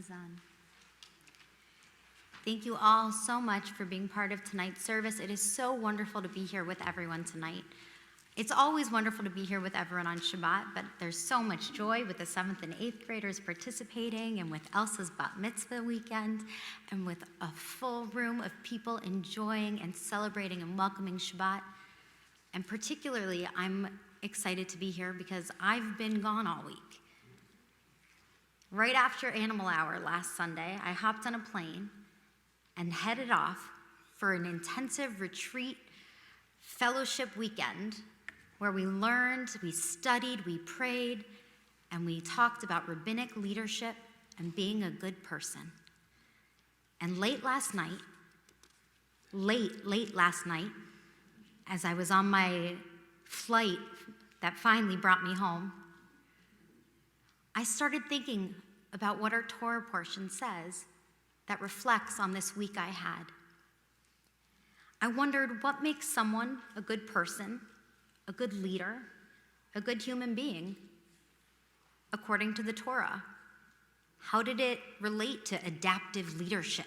is on. Thank you all so much for being part of tonight's service. It is so wonderful to be here with everyone tonight. It's always wonderful to be here with everyone on Shabbat, but there's so much joy with the 7th and 8th graders participating, and with Elsa's bat mitzvah weekend, and with a full room of people enjoying and celebrating and welcoming Shabbat. And particularly, I'm excited to be here because I've been gone all week. Right after Animal Hour last Sunday, I hopped on a plane and headed off for an intensive retreat fellowship weekend where we learned, we studied, we prayed, and we talked about rabbinic leadership and being a good person. And late last night, as I was on my flight that finally brought me home, I started thinking about what our Torah portion says that reflects on this week I had. I wondered what makes someone a good person, a good leader, a good human being, according to the Torah. How did it relate to adaptive leadership,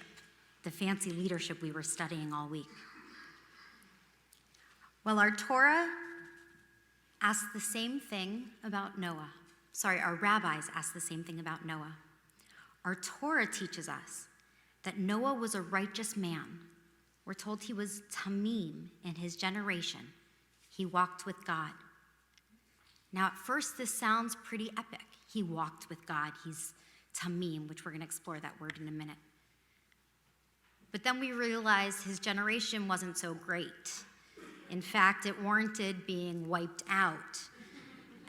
the fancy leadership we were studying all week? Well, our Torah asks the same thing about Noah. Our rabbis ask the same thing about Noah. Our Torah teaches us that Noah was a righteous man. We're told he was tamim in his generation. He walked with God. Now, at first, this sounds pretty epic. He walked with God. He's tamim, which we're going to explore that word in a minute. But then we realize his generation wasn't so great. In fact, it warranted being wiped out.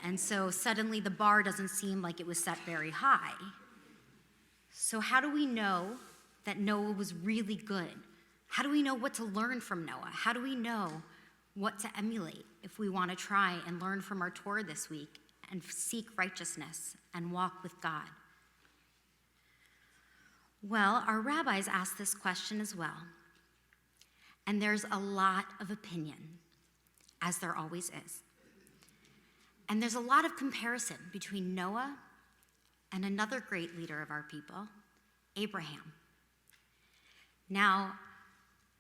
And so suddenly the bar doesn't seem like it was set very high. So how do we know that Noah was really good? How do we know what to learn from Noah? How do we know what to emulate if we want to try and learn from our Torah this week and seek righteousness and walk with God? Well, our rabbis ask this question as well. And there's a lot of opinion, as there always is. And there's a lot of comparison between Noah and another great leader of our people, Abraham. Now,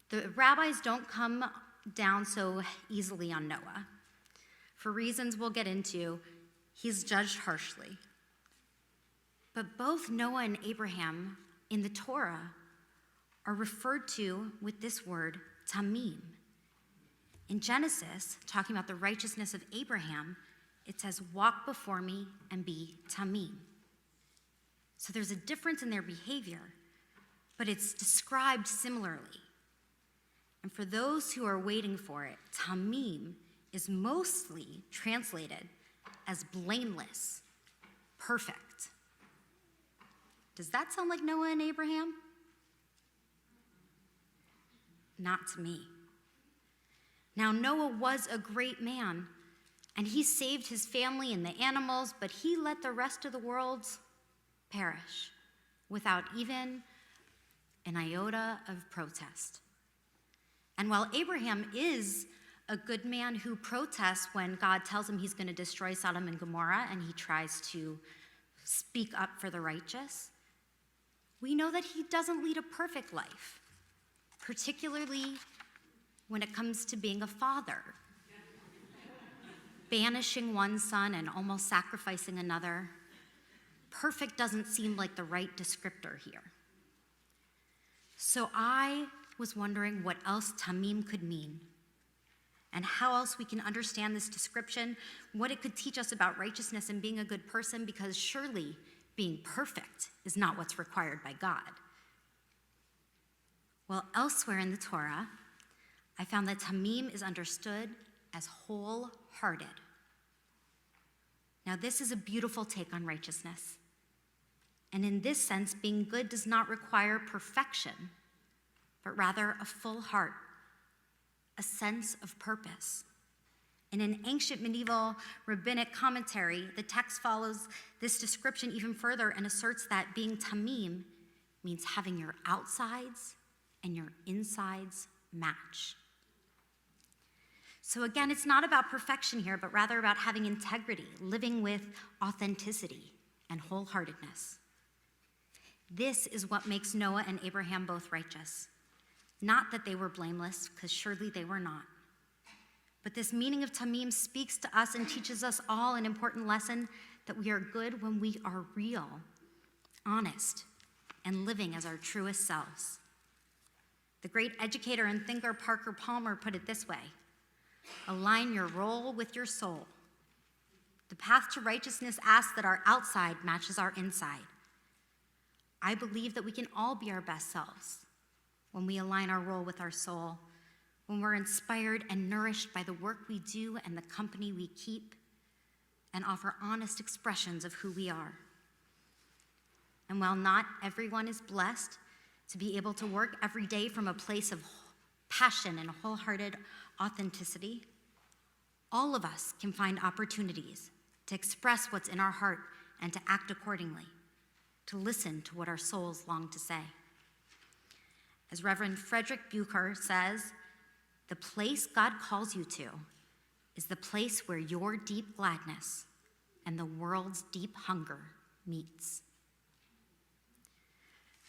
the rabbis don't come down so easily on Noah. For reasons we'll get into, he's judged harshly. But both Noah and Abraham in the Torah are referred to with this word, tamim. In Genesis, talking about the righteousness of Abraham, it says, walk before me and be tamim. So there's a difference in their behavior, but it's described similarly. And for those who are waiting for it, tamim is mostly translated as blameless, perfect. Does that sound like Noah and Abraham? Not to me. Now, Noah was a great man, and he saved his family and the animals, but he let the rest of the world perish without even an iota of protest. And while Abraham is a good man who protests when God tells him he's going to destroy Sodom and Gomorrah, and he tries to speak up for the righteous, we know that he doesn't lead a perfect life, particularly when it comes to being a father, banishing one son and almost sacrificing another. Perfect doesn't seem like the right descriptor here. So I was wondering what else tamim could mean, and how else we can understand this description, what it could teach us about righteousness and being a good person, because surely being perfect is not what's required by God. Well, elsewhere in the Torah, I found that tamim is understood as wholehearted. Now, this is a beautiful take on righteousness. And in this sense, being good does not require perfection, but rather a full heart, a sense of purpose. In an ancient medieval rabbinic commentary, the text follows this description even further and asserts that being tamim means having your outsides and your insides match. So again, it's not about perfection here, but rather about having integrity, living with authenticity and wholeheartedness. This is what makes Noah and Abraham both righteous. Not that they were blameless, because surely they were not. But this meaning of tamim speaks to us and teaches us all an important lesson that we are good when we are real, honest, and living as our truest selves. The great educator and thinker Parker Palmer put it this way: align your role with your soul. The path to righteousness asks that our outside matches our inside. I believe that we can all be our best selves when we align our role with our soul, when we're inspired and nourished by the work we do and the company we keep, and offer honest expressions of who we are. And while not everyone is blessed to be able to work every day from a place of passion and wholehearted authenticity, all of us can find opportunities to express what's in our heart and to act accordingly, to listen to what our souls long to say. As Reverend Frederick Bucher says, the place God calls you to is the place where your deep gladness and the world's deep hunger meets.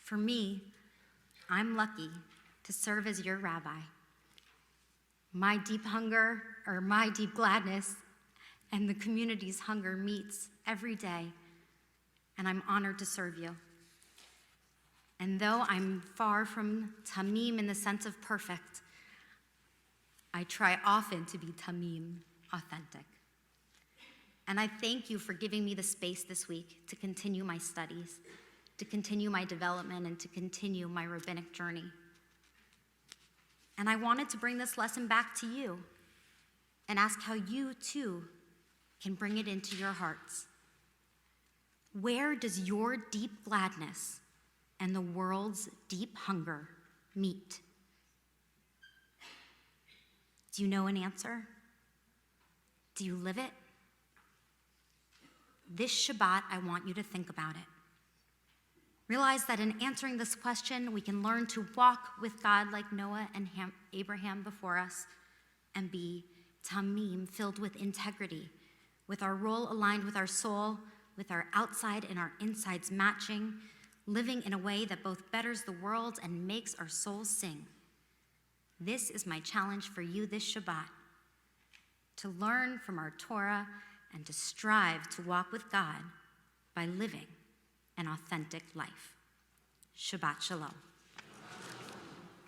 For me, I'm lucky to serve as your rabbi. My deep hunger, or my deep gladness, and the community's hunger meets every day, and I'm honored to serve you. And though I'm far from tamim in the sense of perfect, I try often to be tamim, authentic. And I thank you for giving me the space this week to continue my studies, to continue my development, and to continue my rabbinic journey. And I wanted to bring this lesson back to you and ask how you, too, can bring it into your hearts. Where does your deep gladness and the world's deep hunger meet? Do you know an answer? Do you live it? This Shabbat, I want you to think about it. Realize that in answering this question, we can learn to walk with God like Noah and Abraham before us and be tamim, filled with integrity, with our role aligned with our soul, with our outside and our insides matching, living in a way that both betters the world and makes our souls sing. This is my challenge for you this Shabbat, to learn from our Torah and to strive to walk with God by living an authentic life. Shabbat Shalom.